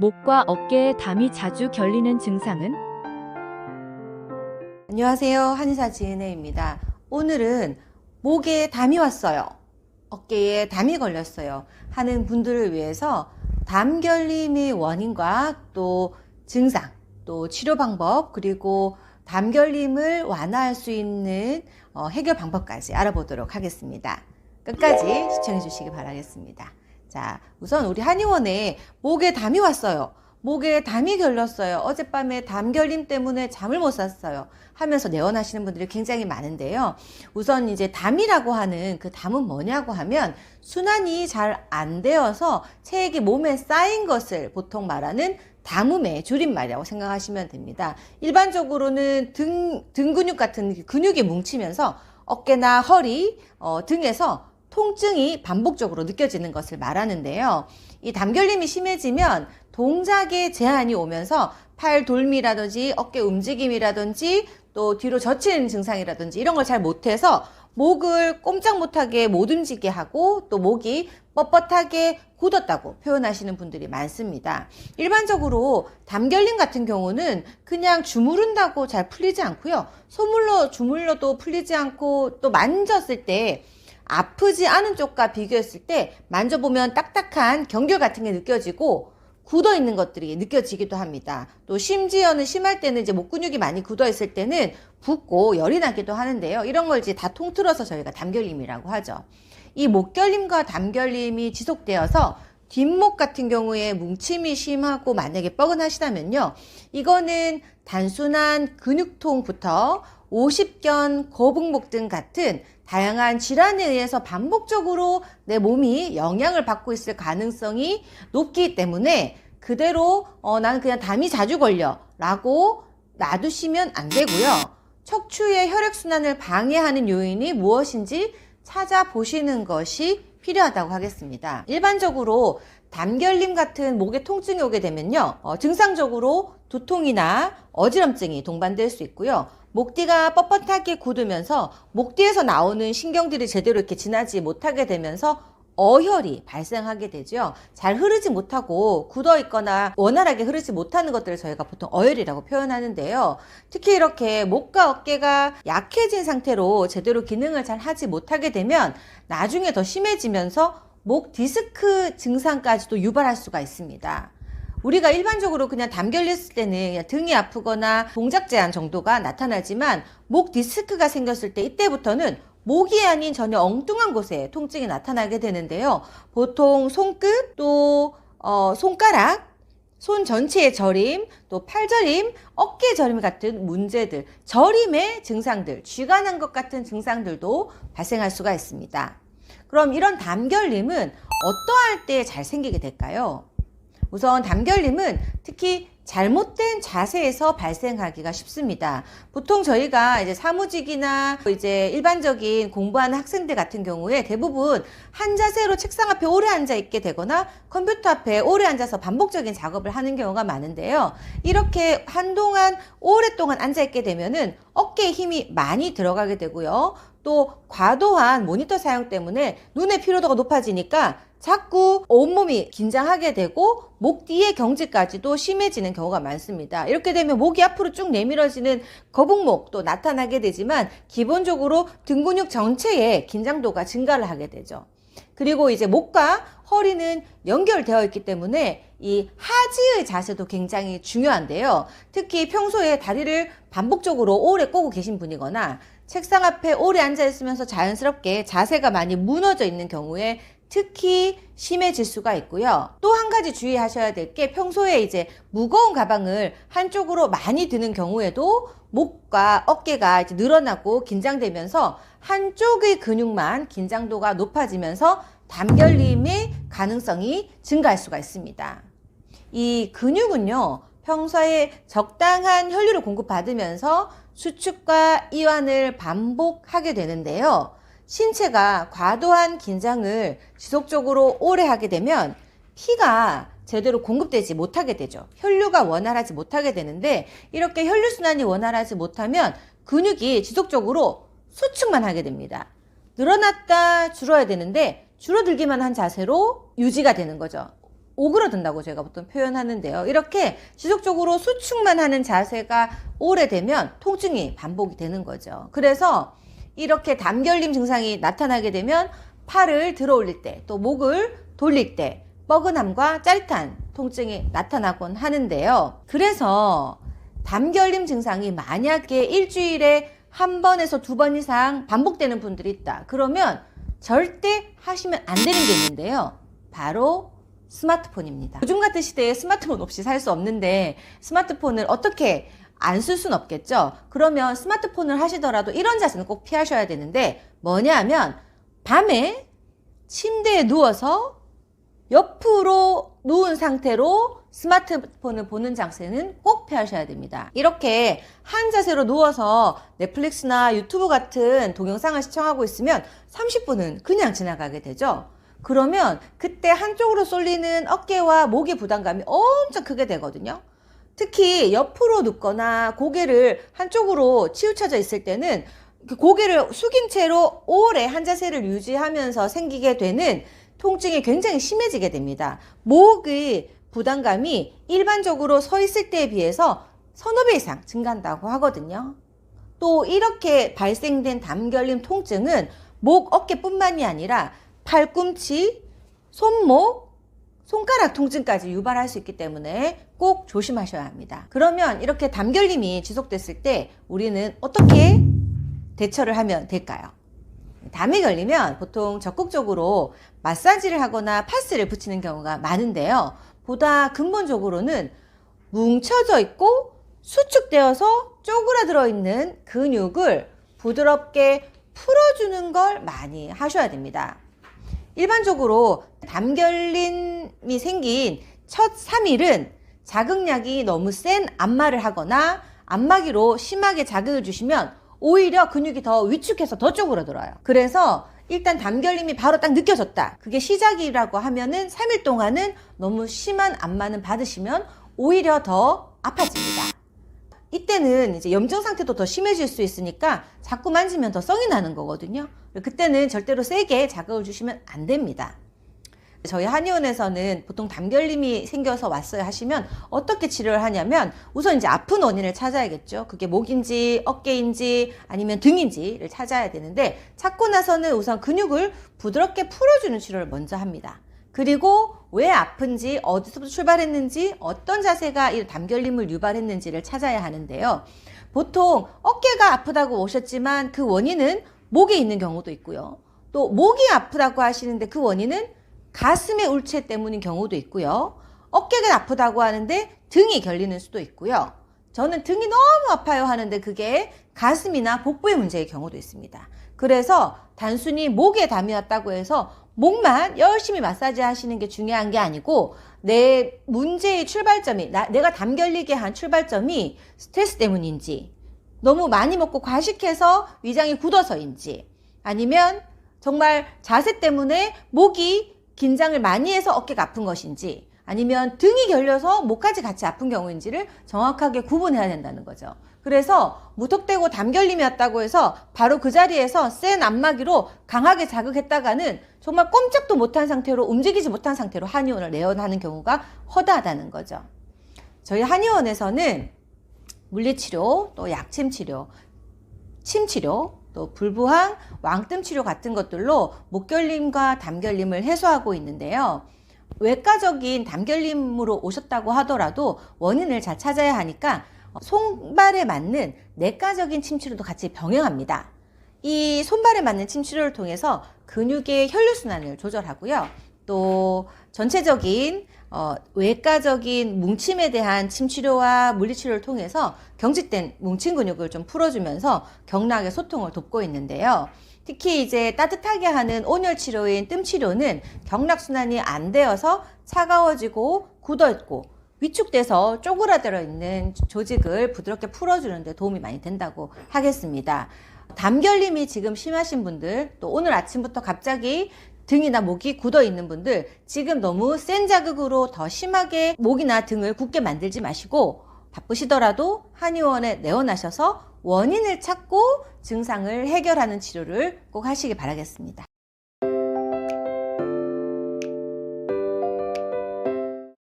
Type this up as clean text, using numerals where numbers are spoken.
목과 어깨에 담이 자주 결리는 증상은? 안녕하세요. 한의사 지은혜입니다. 오늘은 목에 담이 왔어요. 어깨에 담이 걸렸어요. 하는 분들을 위해서 담결림의 원인과 또 증상, 또 치료 방법, 그리고 담결림을 완화할 수 있는 해결 방법까지 알아보도록 하겠습니다. 끝까지 시청해 주시기 바라겠습니다. 자, 우선 우리 한의원에 목에 담이 왔어요. 목에 담이 결렸어요. 어젯밤에 담결림 때문에 잠을 못 잤어요. 하면서 내원하시는 분들이 굉장히 많은데요. 우선 이제 담이라고 하는 그 담은 뭐냐고 하면 순환이 잘 안 되어서 체액이 몸에 쌓인 것을 보통 말하는 담음의 줄임말이라고 생각하시면 됩니다. 일반적으로는 등 근육 같은 근육이 뭉치면서 어깨나 허리, 등에서 통증이 반복적으로 느껴지는 것을 말하는데요. 이 담결림이 심해지면 동작에 제한이 오면서 팔 돌미라든지 어깨 움직임이라든지 또 뒤로 젖히는 증상이라든지 이런 걸 잘 못해서 목을 꼼짝 못하게 못 움직이게 하고 또 목이 뻣뻣하게 굳었다고 표현하시는 분들이 많습니다. 일반적으로 담결림 같은 경우는 그냥 주무른다고 잘 풀리지 않고요. 소물로 주물러도 풀리지 않고 또 만졌을 때 아프지 않은 쪽과 비교했을 때 만져보면 딱딱한 경결 같은 게 느껴지고 굳어 있는 것들이 느껴지기도 합니다. 또 심지어는 심할 때는 이제 목 근육이 많이 굳어 있을 때는 붓고 열이 나기도 하는데요. 이런 걸 이제 다 통틀어서 저희가 담결림이라고 하죠. 이 목결림과 담결림이 지속되어서 뒷목 같은 경우에 뭉침이 심하고 만약에 뻐근하시다면요. 이거는 단순한 근육통부터 오십견, 거북목 등 같은 다양한 질환에 의해서 반복적으로 내 몸이 영향을 받고 있을 가능성이 높기 때문에 그대로 나는 그냥 담이 자주 걸려 라고 놔두시면 안 되고요. 척추의 혈액순환을 방해하는 요인이 무엇인지 찾아보시는 것이 필요하다고 하겠습니다. 일반적으로 담결림 같은 목에 통증이 오게 되면요. 증상적으로 두통이나 어지럼증이 동반될 수 있고요. 목뒤가 뻣뻣하게 굳으면서 목뒤에서 나오는 신경들이 제대로 이렇게 지나지 못하게 되면서 어혈이 발생하게 되죠. 잘 흐르지 못하고 굳어 있거나 원활하게 흐르지 못하는 것들을 저희가 보통 어혈이라고 표현하는데요. 특히 이렇게 목과 어깨가 약해진 상태로 제대로 기능을 잘 하지 못하게 되면 나중에 더 심해지면서 목 디스크 증상까지도 유발할 수가 있습니다. 우리가 일반적으로 그냥 담결렸을 때는 그냥 등이 아프거나 동작 제한 정도가 나타나지만 목 디스크가 생겼을 때 이때부터는 목이 아닌 전혀 엉뚱한 곳에 통증이 나타나게 되는데요. 보통 손끝 또 손가락, 손 전체의 저림, 또 팔저림, 어깨 저림 같은 문제들, 저림의 증상들, 쥐가 난 것 같은 증상들도 발생할 수가 있습니다. 그럼 이런 담결림은 어떠할 때 잘 생기게 될까요? 우선 담결림은 특히 잘못된 자세에서 발생하기가 쉽습니다. 보통 저희가 이제 사무직이나 이제 일반적인 공부하는 학생들 같은 경우에 대부분 한 자세로 책상 앞에 오래 앉아 있게 되거나 컴퓨터 앞에 오래 앉아서 반복적인 작업을 하는 경우가 많은데요. 이렇게 한동안 오랫동안 앉아 있게 되면은 어깨에 힘이 많이 들어가게 되고요. 또 과도한 모니터 사용 때문에 눈의 피로도가 높아지니까 자꾸 온몸이 긴장하게 되고 목 뒤의 경직까지도 심해지는 경우가 많습니다. 이렇게 되면 목이 앞으로 쭉 내밀어지는 거북목도 나타나게 되지만 기본적으로 등 근육 전체의 긴장도가 증가를 하게 되죠. 그리고 이제 목과 허리는 연결되어 있기 때문에 이 하지의 자세도 굉장히 중요한데요. 특히 평소에 다리를 반복적으로 오래 꼬고 계신 분이거나 책상 앞에 오래 앉아 있으면서 자연스럽게 자세가 많이 무너져 있는 경우에 특히 심해질 수가 있고요. 또 한 가지 주의하셔야 될 게 평소에 이제 무거운 가방을 한쪽으로 많이 드는 경우에도 목과 어깨가 이제 늘어나고 긴장되면서 한쪽의 근육만 긴장도가 높아지면서 담결림의 가능성이 증가할 수가 있습니다. 이 근육은요, 평소에 적당한 혈류를 공급받으면서 수축과 이완을 반복하게 되는데요. 신체가 과도한 긴장을 지속적으로 오래 하게 되면 피가 제대로 공급되지 못하게 되죠. 혈류가 원활하지 못하게 되는데 이렇게 혈류순환이 원활하지 못하면 근육이 지속적으로 수축만 하게 됩니다. 늘어났다 줄어야 되는데 줄어들기만 한 자세로 유지가 되는 거죠. 오그러든다고 제가 보통 표현하는데요. 이렇게 지속적으로 수축만 하는 자세가 오래되면 통증이 반복이 되는 거죠. 그래서 이렇게 담결림 증상이 나타나게 되면 팔을 들어 올릴 때, 또 목을 돌릴 때 뻐근함과 짜릿한 통증이 나타나곤 하는데요. 그래서 담결림 증상이 만약에 일주일에 한 번에서 두 번 이상 반복되는 분들이 있다. 그러면 절대 하시면 안 되는 게 있는데요. 바로 스마트폰입니다. 요즘 같은 시대에 스마트폰 없이 살 수 없는데 스마트폰을 어떻게 안 쓸 수는 없겠죠. 그러면 스마트폰을 하시더라도 이런 자세는 꼭 피하셔야 되는데 뭐냐 하면 밤에 침대에 누워서 옆으로 누운 상태로 스마트폰을 보는 자세는 꼭 피하셔야 됩니다. 이렇게 한 자세로 누워서 넷플릭스나 유튜브 같은 동영상을 시청하고 있으면 30분은 그냥 지나가게 되죠. 그러면 그때 한쪽으로 쏠리는 어깨와 목의 부담감이 엄청 크게 되거든요. 특히 옆으로 눕거나 고개를 한쪽으로 치우쳐져 있을 때는 고개를 숙인 채로 오래 한 자세를 유지하면서 생기게 되는 통증이 굉장히 심해지게 됩니다. 목의 부담감이 일반적으로 서 있을 때에 비해서 서너 배 이상 증가한다고 하거든요. 또 이렇게 발생된 담결림 통증은 목, 어깨뿐만이 아니라 팔꿈치, 손목, 손가락 통증까지 유발할 수 있기 때문에 꼭 조심하셔야 합니다. 그러면 이렇게 담결림이 지속됐을 때 우리는 어떻게 대처를 하면 될까요? 담이 걸리면 보통 적극적으로 마사지를 하거나 파스를 붙이는 경우가 많은데요. 보다 근본적으로는 뭉쳐져 있고 수축되어서 쪼그라들어 있는 근육을 부드럽게 풀어주는 걸 많이 하셔야 됩니다. 일반적으로 담결림이 생긴 첫 3일은 자극약이 너무 센 안마를 하거나 안마기로 심하게 자극을 주시면 오히려 근육이 더 위축해서 더 쪼그라들어요. 그래서 일단 담결림이 바로 딱 느껴졌다. 그게 시작이라고 하면은 3일 동안은 너무 심한 안마는 받으시면 오히려 더 아파집니다. 이때는 이제 염증 상태도 더 심해질 수 있으니까 자꾸 만지면 더 성이 나는 거거든요. 그때는 절대로 세게 자극을 주시면 안 됩니다. 저희 한의원에서는 보통 담결림이 생겨서 왔어요 하시면 어떻게 치료를 하냐면 우선 이제 아픈 원인을 찾아야겠죠. 그게 목인지 어깨인지 아니면 등인지를 찾아야 되는데 찾고 나서는 우선 근육을 부드럽게 풀어주는 치료를 먼저 합니다. 그리고 왜 아픈지, 어디서부터 출발했는지, 어떤 자세가 이 담결림을 유발했는지를 찾아야 하는데요. 보통 어깨가 아프다고 오셨지만 그 원인은 목에 있는 경우도 있고요. 또 목이 아프다고 하시는데 그 원인은 가슴의 울체 때문인 경우도 있고요. 어깨가 아프다고 하는데 등이 결리는 수도 있고요. 저는 등이 너무 아파요 하는데 그게 가슴이나 복부의 문제의 경우도 있습니다. 그래서 단순히 목에 담이 왔다고 해서 목만 열심히 마사지 하시는 게 중요한 게 아니고 내 문제의 출발점이 내가 담 결리게 한 출발점이 스트레스 때문인지 너무 많이 먹고 과식해서 위장이 굳어서인지 아니면 정말 자세 때문에 목이 긴장을 많이 해서 어깨가 아픈 것인지 아니면 등이 결려서 목까지 같이 아픈 경우인지를 정확하게 구분해야 된다는 거죠. 그래서 무턱대고 담결림이 왔다고 해서 바로 그 자리에서 센 안마기로 강하게 자극했다가는 정말 꼼짝도 못한 상태로 움직이지 못한 상태로 한의원을 내원하는 경우가 허다하다는 거죠. 저희 한의원에서는 물리치료, 또 약침치료, 침치료, 또 불부항, 왕뜸치료 같은 것들로 목결림과 담결림을 해소하고 있는데요. 외과적인 담결림으로 오셨다고 하더라도 원인을 잘 찾아야 하니까 손발에 맞는 내과적인 침치료도 같이 병행합니다. 이 손발에 맞는 침치료를 통해서 근육의 혈류순환을 조절하고요. 또 전체적인 외과적인 뭉침에 대한 침치료와 물리치료를 통해서 경직된 뭉친 근육을 좀 풀어주면서 경락의 소통을 돕고 있는데요. 특히 이제 따뜻하게 하는 온열 치료인 뜸 치료는 경락 순환이 안 되어서 차가워지고 굳어있고 위축돼서 쪼그라들어 있는 조직을 부드럽게 풀어주는 데 도움이 많이 된다고 하겠습니다. 담결림이 지금 심하신 분들, 또 오늘 아침부터 갑자기 등이나 목이 굳어 있는 분들, 지금 너무 센 자극으로 더 심하게 목이나 등을 굳게 만들지 마시고 바쁘시더라도 한의원에 내원하셔서 원인을 찾고 증상을 해결하는 치료를 꼭 하시기 바라겠습니다.